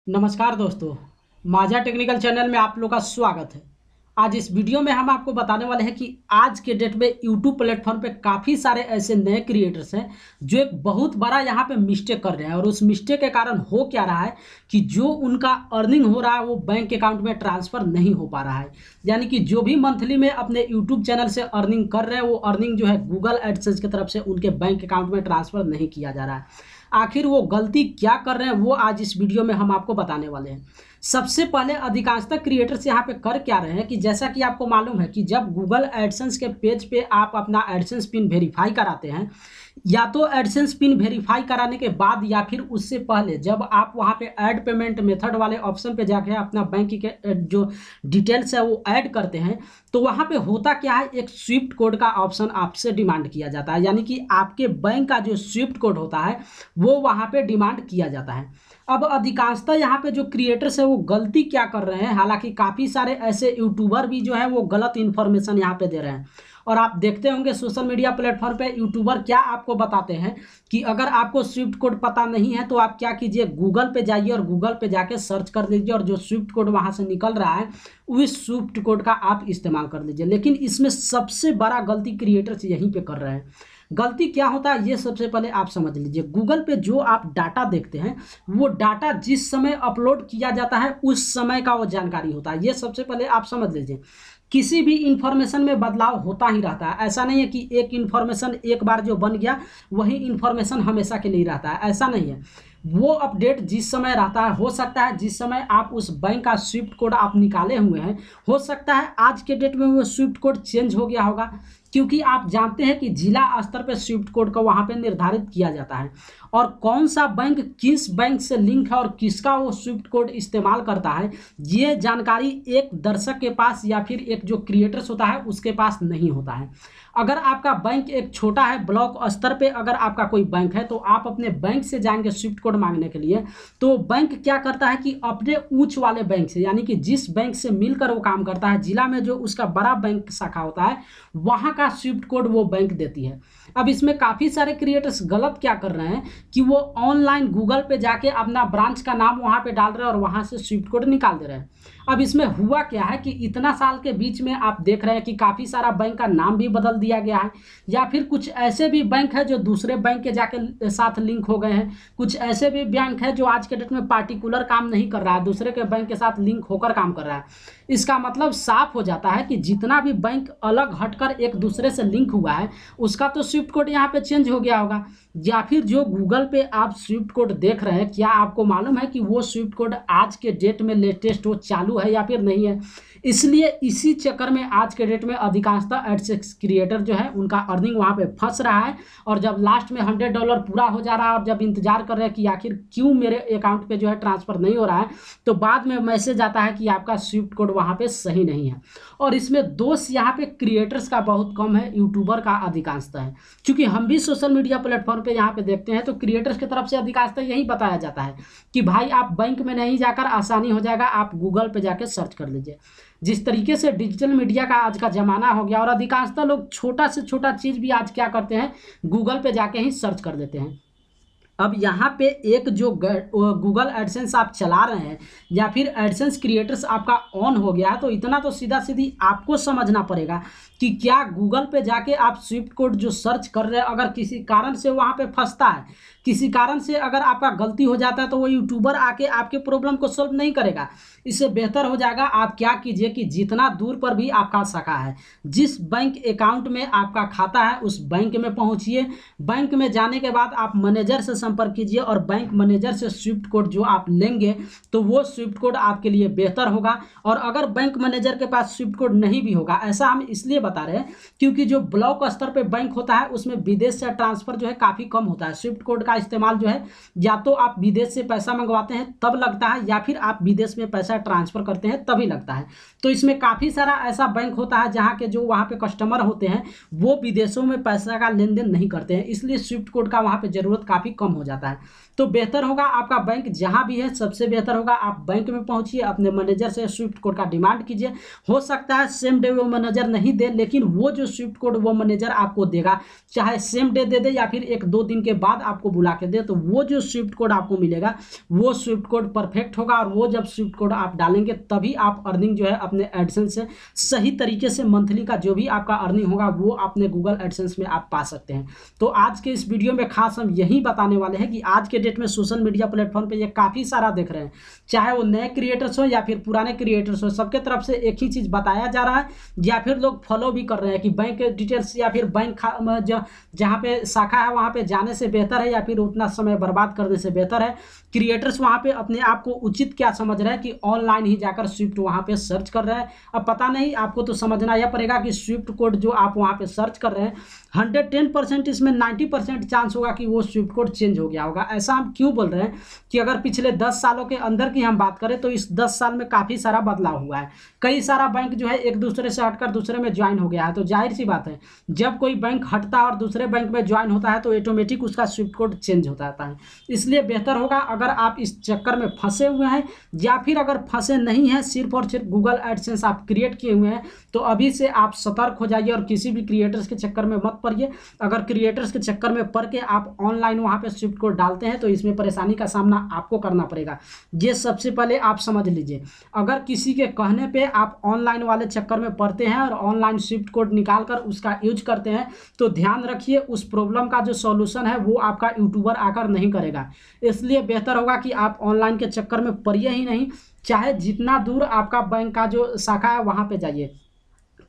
नमस्कार दोस्तों, माझा टेक्निकल चैनल में आप लोग का स्वागत है। आज इस वीडियो में हम आपको बताने वाले हैं कि आज के डेट में यूट्यूब प्लेटफॉर्म पे काफ़ी सारे ऐसे नए क्रिएटर्स हैं जो एक बहुत बड़ा यहाँ पे मिस्टेक कर रहे हैं। और उस मिस्टेक के कारण हो क्या रहा है कि जो उनका अर्निंग हो रहा है वो बैंक अकाउंट में ट्रांसफ़र नहीं हो पा रहा है। यानी कि जो भी मंथली में अपने यूट्यूब चैनल से अर्निंग कर रहे हैं वो अर्निंग जो है गूगल एडसेंस की तरफ से उनके बैंक अकाउंट में ट्रांसफ़र नहीं किया जा रहा है। आखिर वो गलती क्या कर रहे हैं वो आज इस वीडियो में हम आपको बताने वाले हैं। सबसे पहले अधिकांशतः क्रिएटर्स यहाँ पे कर क्या रहे हैं कि जैसा कि आपको मालूम है कि जब गूगल एडसेंस के पेज पे आप अपना एडसेंस पिन वेरीफाई कराते हैं, या तो एडसेंस पिन वेरीफाई कराने के बाद या फिर उससे पहले जब आप वहाँ पे ऐड पेमेंट मेथड वाले ऑप्शन पे जाके अपना बैंक के जो डिटेल्स है वो ऐड करते हैं, तो वहाँ पे होता क्या है, एक स्विफ्ट कोड का ऑप्शन आपसे डिमांड किया जाता है। यानी कि आपके बैंक का जो स्विफ्ट कोड होता है वो वहाँ पे डिमांड किया जाता है। अब अधिकांशतः यहाँ पे जो क्रिएटर्स है वो गलती क्या कर रहे हैं, हालांकि काफ़ी सारे ऐसे यूट्यूबर भी जो है वो गलत इन्फॉर्मेशन यहाँ पे दे रहे हैं। और आप देखते होंगे सोशल मीडिया प्लेटफॉर्म पे यूट्यूबर क्या आपको बताते हैं कि अगर आपको स्विफ्ट कोड पता नहीं है तो आप क्या कीजिए, गूगल पे जाइए और गूगल पे जाके सर्च कर लीजिए और जो स्विफ्ट कोड वहाँ से निकल रहा है उस स्विफ्ट कोड का आप इस्तेमाल कर लीजिए। लेकिन इसमें सबसे बड़ा गलती क्रिएटर्स यहीं पे कर रहे हैं। गलती क्या होता है ये सबसे पहले आप समझ लीजिए। गूगल पे जो आप डाटा देखते हैं वो डाटा जिस समय अपलोड किया जाता है उस समय का वो जानकारी होता है। ये सबसे पहले आप समझ लीजिए। किसी भी इंफॉर्मेशन में बदलाव होता ही रहता है। ऐसा नहीं है कि एक इंफॉर्मेशन एक बार जो बन गया वही इंफॉर्मेशन हमेशा के लिए रहता है, ऐसा नहीं है। वो अपडेट जिस समय रहता है, हो सकता है जिस समय आप उस बैंक का स्विफ्ट कोड आप निकाले हुए हैं, हो सकता है आज के डेट में वो स्विफ्ट कोड चेंज हो गया होगा। क्योंकि आप जानते हैं कि जिला स्तर पर स्विफ्ट कोड को वहाँ पे निर्धारित किया जाता है और कौन सा बैंक किस बैंक से लिंक है और किसका वो स्विफ्ट कोड इस्तेमाल करता है, ये जानकारी एक दर्शक के पास या फिर एक जो क्रिएटर्स होता है उसके पास नहीं होता है। अगर आपका बैंक एक छोटा है, ब्लॉक स्तर पे अगर आपका कोई बैंक है तो आप अपने बैंक से जाएंगे स्विफ्ट कोड मांगने के लिए, तो बैंक क्या करता है कि अपने ऊंच वाले बैंक से, यानी कि जिस बैंक से मिलकर वो काम करता है, जिला में जो उसका बड़ा बैंक शाखा होता है वहाँ का स्विफ्ट कोड वो बैंक देती है। अब इसमें काफ़ी सारे क्रिएटर्स गलत क्या कर रहे हैं कि वो ऑनलाइन गूगल पे जाके अपना ब्रांच का नाम वहाँ पे डाल रहे हैं और वहाँ से स्विफ्ट कोड निकाल दे रहे हैं। अब इसमें हुआ क्या है कि इतना साल के बीच में आप देख रहे हैं कि काफ़ी सारा बैंक का नाम भी बदल दिया गया है, या फिर कुछ ऐसे भी बैंक है जो दूसरे बैंक के जाके साथ लिंक हो गए हैं। कुछ ऐसे भी बैंक है जो आज के डेट में पार्टिकुलर काम नहीं कर रहा है, दूसरे के बैंक के साथ लिंक होकर काम कर रहा है। इसका मतलब साफ हो जाता है कि जितना भी बैंक अलग हटकर एक दूसरे से लिंक हुआ है उसका तो स्विफ्ट कोड यहाँ पे चेंज हो गया होगा। या फिर जो गूगल पे आप स्विफ्ट कोड देख रहे हैं, क्या आपको मालूम है कि वो स्विफ्ट कोड आज के डेट में लेटेस्ट वो चालू है या फिर नहीं है? इसलिए इसी चक्कर में आज के डेट में अधिकांशतः एडसेंस क्रिएटर जो है उनका अर्निंग वहाँ पे फंस रहा है। और जब लास्ट में $100 पूरा हो जा रहा है और जब इंतजार कर रहे हैं कि आखिर क्यों मेरे अकाउंट पे जो है ट्रांसफ़र नहीं हो रहा है, तो बाद में मैसेज आता है कि आपका स्विफ्ट कोड वहाँ पे सही नहीं है। और इसमें दोष यहाँ पे क्रिएटर्स का बहुत कम है, यूट्यूबर का अधिकांशतः है। क्योंकि हम भी सोशल मीडिया प्लेटफॉर्म पे यहाँ पे देखते हैं तो क्रिएटर्स की तरफ से अधिकांशतः यही बताया जाता है कि भाई आप बैंक में नहीं जाकर आसानी हो जाएगा, आप गूगल पे जाके सर्च कर लीजिए। जिस तरीके से डिजिटल मीडिया का आज का ज़माना हो गया और अधिकांशतः लोग छोटा से छोटा चीज़ भी आज क्या करते हैं, गूगल पे जाके ही सर्च कर देते हैं। अब यहाँ पे एक जो गूगल एडसेंस आप चला रहे हैं या फिर एडसेंस क्रिएटर्स आपका ऑन हो गया है, तो इतना तो सीधा सीधी आपको समझना पड़ेगा कि क्या गूगल पे जाके आप स्विफ्ट कोड जो सर्च कर रहे हैं अगर किसी कारण से वहाँ पे फंसता है, किसी कारण से अगर आपका गलती हो जाता है, तो वो यूट्यूबर आके आपके प्रॉब्लम को सॉल्व नहीं करेगा। इससे बेहतर हो जाएगा आप क्या कीजिए कि जितना दूर पर भी आपका शाखा है, जिस बैंक अकाउंट में आपका खाता है उस बैंक में पहुँचिए। बैंक में जाने के बाद आप मैनेजर से संपर्क कीजिए और बैंक मैनेजर से स्विफ्ट कोड जो आप लेंगे तो वो स्विफ्ट कोड आपके लिए बेहतर होगा। और अगर बैंक मैनेजर के पास स्विफ्ट कोड नहीं भी होगा, ऐसा हम इसलिए बता रहे हैं क्योंकि जो ब्लॉक स्तर पे बैंक होता है उसमें विदेश से ट्रांसफर जो है काफ़ी कम होता है। स्विफ्ट कोड का इस्तेमाल जो है या तो आप विदेश से पैसा मंगवाते हैं तब लगता है, या फिर आप विदेश में पैसा ट्रांसफर करते हैं तभी लगता है। तो इसमें काफ़ी सारा ऐसा बैंक होता है जहाँ के जो वहाँ पे कस्टमर होते हैं वो विदेशों में पैसा का लेन देन नहीं करते हैं, इसलिए स्विफ्ट कोड का वहाँ पे ज़रूरत काफ़ी कम हो जाता है। तो बेहतर होगा आपका बैंक जहां भी है, सबसे बेहतर होगा आप बैंक में पहुंचिए, अपने मैनेजर से स्विफ्ट कोड का डिमांड कीजिए। हो सकता है सेम डे वो मैनेजर नहीं दे, लेकिन वो जो स्विफ्ट कोड वो मैनेजर आपको देगा, चाहे सेम डे दे दे या फिर 1-2 दिन के बाद आपको बुला के दे, तो वो जो स्विफ्ट कोड आपको मिलेगा वो स्विफ्ट कोड परफेक्ट होगा। और वो जब स्विफ्ट कोड आप डालेंगे तभी आप अर्निंग जो है अपने एडसेंस से सही तरीके से मंथली का जो भी आपका अर्निंग होगा वो अपने गूगल एडसेंस में आप पा सकते हैं। तो आज के इस वीडियो में खास हम यही बताने वाले हैं कि आज के डेट में सोशल मीडिया प्लेटफॉर्म पे ये काफ़ी सारा देख रहे हैं, चाहे वो नए क्रिएटर्स हो या फिर पुराने क्रिएटर्स हो, सबके तरफ से एक ही चीज़ बताया जा रहा है या फिर लोग फॉलो भी कर रहे हैं कि बैंक डिटेल्स या फिर बैंक जहाँ पे शाखा है वहाँ पे जाने से बेहतर है या फिर उतना समय बर्बाद करने से बेहतर है क्रिएटर्स वहाँ पे अपने आप को उचित क्या समझ रहे हैं कि ऑनलाइन ही जाकर स्विफ्ट वहाँ पे सर्च कर रहे हैं। अब पता नहीं, आपको तो समझना यह पड़ेगा कि स्विफ्ट कोड जो आप वहाँ पे सर्च कर रहे हैं 110% इसमें 90% चांस होगा कि वो स्विफ्ट कोड चेंज हो गया होगा। ऐसा हम क्यों बोल रहे हैं कि अगर पिछले 10 सालों के अंदर की हम बात करें तो इस 10 साल में काफ़ी सारा बदलाव हुआ है। कई सारा बैंक जो है एक दूसरे से हटकर दूसरे में ज्वाइन हो गया है। तो जाहिर सी बात है जब कोई बैंक हटता है और दूसरे बैंक में ज्वाइन होता है तो ऑटोमेटिक उसका स्विफ्ट कोड चेंज होता रहता है। इसलिए बेहतर होगा अगर आप इस चक्कर में फंसे हुए हैं या फिर अगर फंसे नहीं हैं, सिर्फ और सिर्फ गूगल एडसेंस आप क्रिएट किए हुए हैं, तो अभी से आप सतर्क हो जाइए और किसी भी क्रिएटर्स के चक्कर में मत पड़िए। अगर क्रिएटर्स के चक्कर में पड़ के आप ऑनलाइन वहाँ पे स्विफ्ट कोड डालते हैं तो इसमें परेशानी का सामना आपको करना पड़ेगा। ये सबसे पहले आप समझ लीजिए। अगर किसी के कहने पे आप ऑनलाइन वाले चक्कर में पड़ते हैं और ऑनलाइन स्विफ्ट कोड निकाल कर उसका यूज करते हैं तो ध्यान रखिए उस प्रॉब्लम का जो सॉल्यूशन है वो आपका यूट्यूबर आकर नहीं करेगा। इसलिए बेहतर होगा कि आप ऑनलाइन के चक्कर में पड़िए ही नहीं, चाहे जितना दूर आपका बैंक का जो शाखा है वहाँ पे जाइए।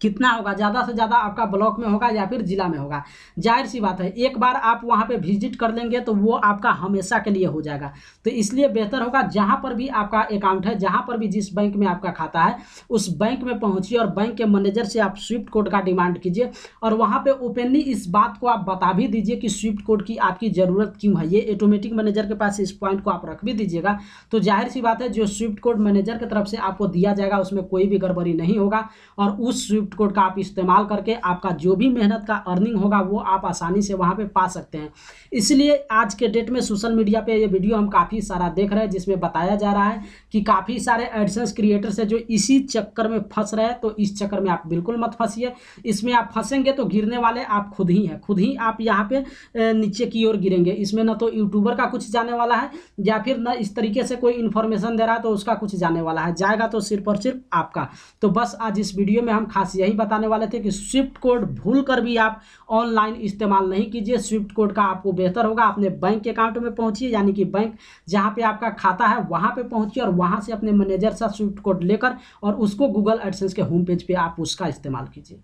कितना होगा, ज़्यादा से ज़्यादा आपका ब्लॉक में होगा या फिर जिला में होगा। जाहिर सी बात है एक बार आप वहाँ पे विजिट कर लेंगे तो वो आपका हमेशा के लिए हो जाएगा। तो इसलिए बेहतर होगा जहाँ पर भी आपका अकाउंट है, जहाँ पर भी जिस बैंक में आपका खाता है उस बैंक में पहुँचिए और बैंक के मैनेजर से आप स्विफ्ट कोड का डिमांड कीजिए और वहाँ पर ओपनली इस बात को आप बता भी दीजिए कि स्विफ्ट कोड की आपकी ज़रूरत क्यों है। ये ऑटोमेटिक मैनेजर के पास इस पॉइंट को आप रख भी दीजिएगा तो जाहिर सी बात है जो स्विफ्ट कोड मैनेजर की तरफ से आपको दिया जाएगा उसमें कोई भी गड़बड़ी नहीं होगा और उस स्विफ्ट कोड का आप इस्तेमाल करके आपका जो भी मेहनत का अर्निंग होगा वो आप आसानी से वहां पे पा सकते हैं। इसलिए आज के डेट में सोशल मीडिया पे ये वीडियो हम काफ़ी सारा देख रहे हैं जिसमें बताया जा रहा है कि काफ़ी सारे एडसेंस क्रिएटर्स है जो इसी चक्कर में फंस रहे हैं। तो इस चक्कर में आप बिल्कुल मत फंसिए। इसमें आप फंसेंगे तो गिरने वाले आप खुद ही हैं, खुद ही आप यहाँ पे नीचे की ओर गिरेंगे। इसमें ना तो यूट्यूबर का कुछ जाने वाला है या फिर ना इस तरीके से कोई इन्फॉर्मेशन दे रहा है तो उसका कुछ जाने वाला है, जाएगा तो सिर्फ और सिर्फ आपका। तो बस आज इस वीडियो में हम खास यही बताने वाले थे कि स्विफ्ट कोड भूल कर भी आप ऑनलाइन इस्तेमाल नहीं कीजिए। स्विफ्ट कोड का आपको बेहतर होगा अपने बैंक अकाउंट में पहुंचिए, यानी कि बैंक जहां पे आपका खाता है वहां पे पहुंचिए और वहां से अपने मैनेजर से स्विफ्ट कोड लेकर और उसको गूगल एडसेंस के होम पेज पे आप उसका इस्तेमाल कीजिए।